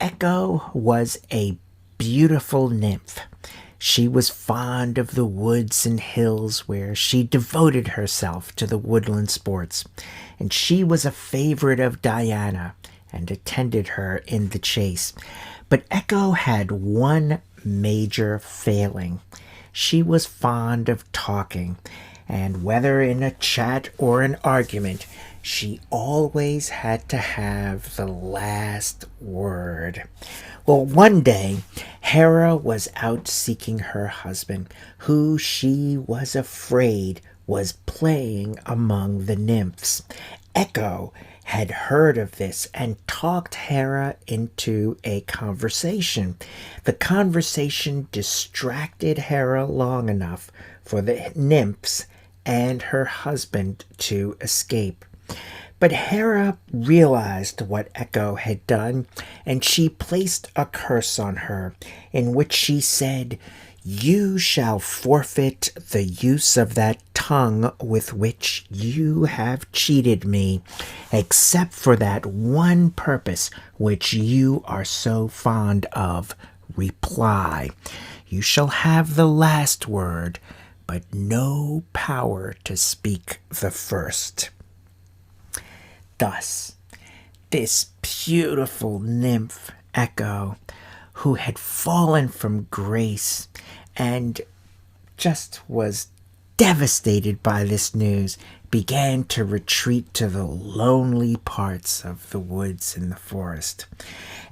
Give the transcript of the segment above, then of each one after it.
Echo was a beautiful nymph. She was fond of the woods and hills where she devoted herself to the woodland sports, and she was a favorite of Diana and attended her in the chase. But Echo had one major failing. She was fond of talking, and whether in a chat or an argument, she always had to have the last word. Well, one day, Hera was out seeking her husband, who she was afraid was playing among the nymphs. Echo had heard of this and talked Hera into a conversation. The conversation distracted Hera long enough for the nymphs and her husband to escape. But Hera realized what Echo had done, and she placed a curse on her, in which she said, "You shall forfeit the use of that tongue with which you have cheated me, except for that one purpose which you are so fond of, reply. You shall have the last word, but no power to speak the first." Thus, this beautiful nymph, Echo, who had fallen from grace and just was devastated by this news, began to retreat to the lonely parts of the woods and the forest.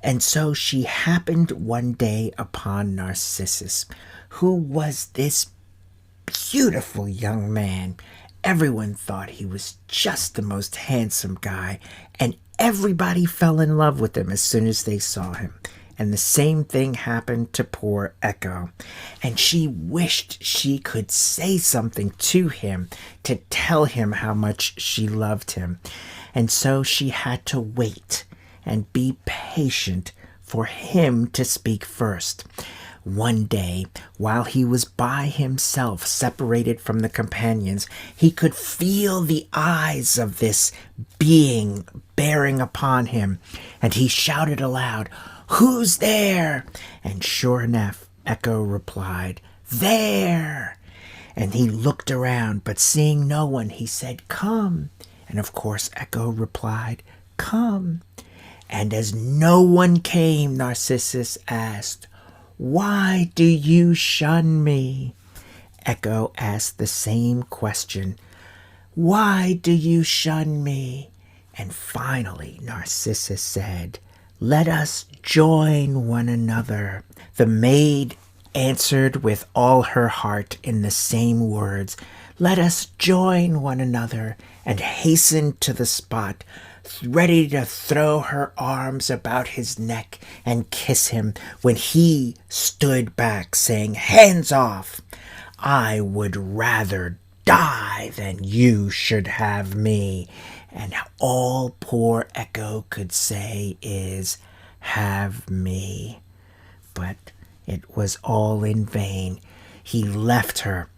And so she happened one day upon Narcissus, who was this beautiful young man. Everyone thought he was just the most handsome guy, and everybody fell in love with him as soon as they saw him. And the same thing happened to poor Echo, and she wished she could say something to him to tell him how much she loved him. And so she had to wait and be patient for him to speak first. One day, while he was by himself, separated from the companions, he could feel the eyes of this being bearing upon him, and he shouted aloud, "Who's there?" And sure enough, Echo replied, "There!" And he looked around, but seeing no one, he said, "Come." And of course, Echo replied, "Come." And as no one came, Narcissus asked, "Why do you shun me?" Echo asked the same question. "Why do you shun me?" And finally, Narcissus said, "Let us join one another." The maid answered with all her heart in the same words, "Let us join one another," and hastened to the spot, ready to throw her arms about his neck and kiss him, when he stood back, saying, "Hands off! I would rather die than you should have me." And all poor Echo could say is, "Have me." But it was all in vain. He left her,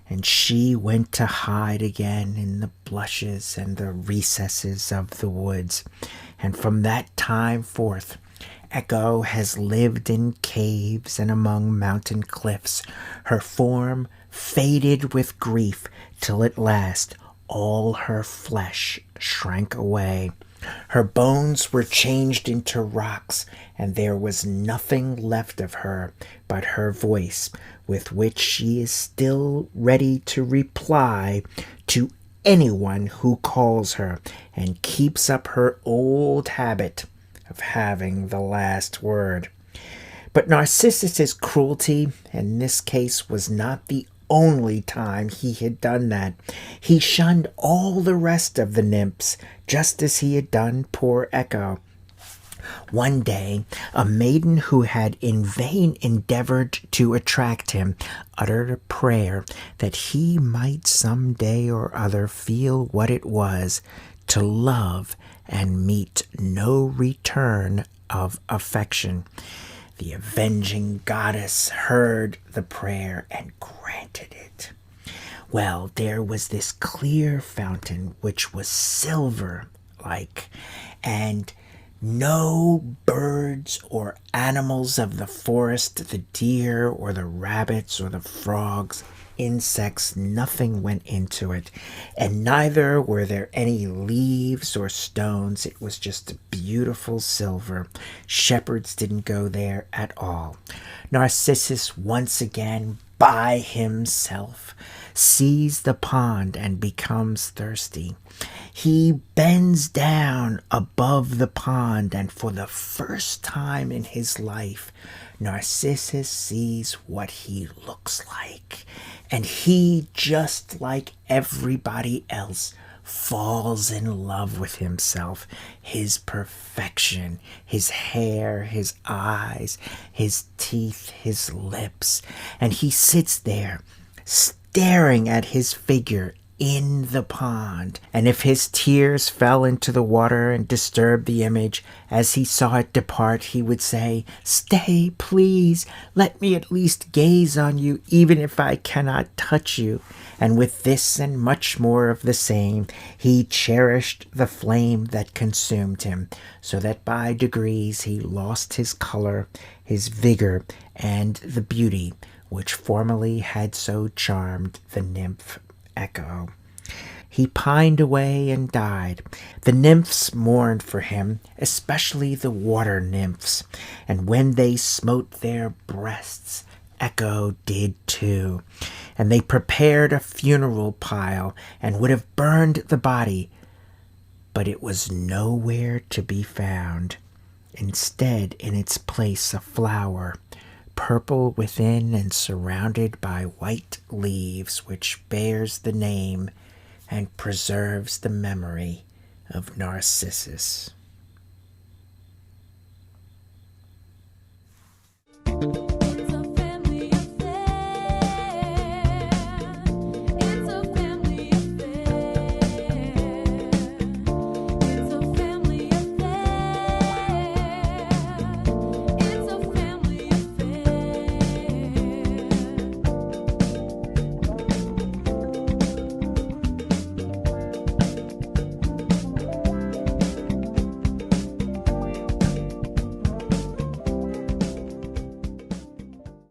and she went to hide again in the blushes and the recesses of the woods. And from that time forth, Echo has lived in caves and among mountain cliffs, her form faded with grief, till at last all her flesh shrank away. Her bones were changed into rocks, and there was nothing left of her but her voice, with which she is still ready to reply to anyone who calls her, and keeps up her old habit of having the last word. But Narcissus's cruelty in this case was not the only time he had done that. He shunned all the rest of the nymphs, just as he had done poor Echo. One day, a maiden who had in vain endeavored to attract him uttered a prayer that he might some day or other feel what it was to love and meet no return of affection. The avenging goddess heard the prayer and granted it. Well, there was this clear fountain which was silver-like, and No birds or animals of the forest, the deer or the rabbits or the frogs, insects, nothing went into it, and neither were there any leaves or stones. It was just beautiful silver. Shepherds didn't go there at all. Narcissus once again by himself sees the pond and becomes thirsty. He bends down above the pond, and for the first time in his life, Narcissus sees what he looks like. And he, just like everybody else, falls in love with himself, his perfection, his hair, his eyes, his teeth, his lips. And he sits there, staring at his figure in the pond, and if his tears fell into the water and disturbed the image as he saw it depart, he would say, "Stay, please, let me at least gaze on you, even if I cannot touch you." And with this and much more of the same, he cherished the flame that consumed him, so that by degrees he lost his color, his vigor, and the beauty which formerly had so charmed the nymph Echo. He pined away and died. The nymphs mourned for him, especially the water nymphs, and when they smote their breasts, Echo did too. And they prepared a funeral pile and would have burned the body, but it was nowhere to be found. Instead, in its place, a flower, purple within and surrounded by white leaves, which bears the name and preserves the memory of Narcissus.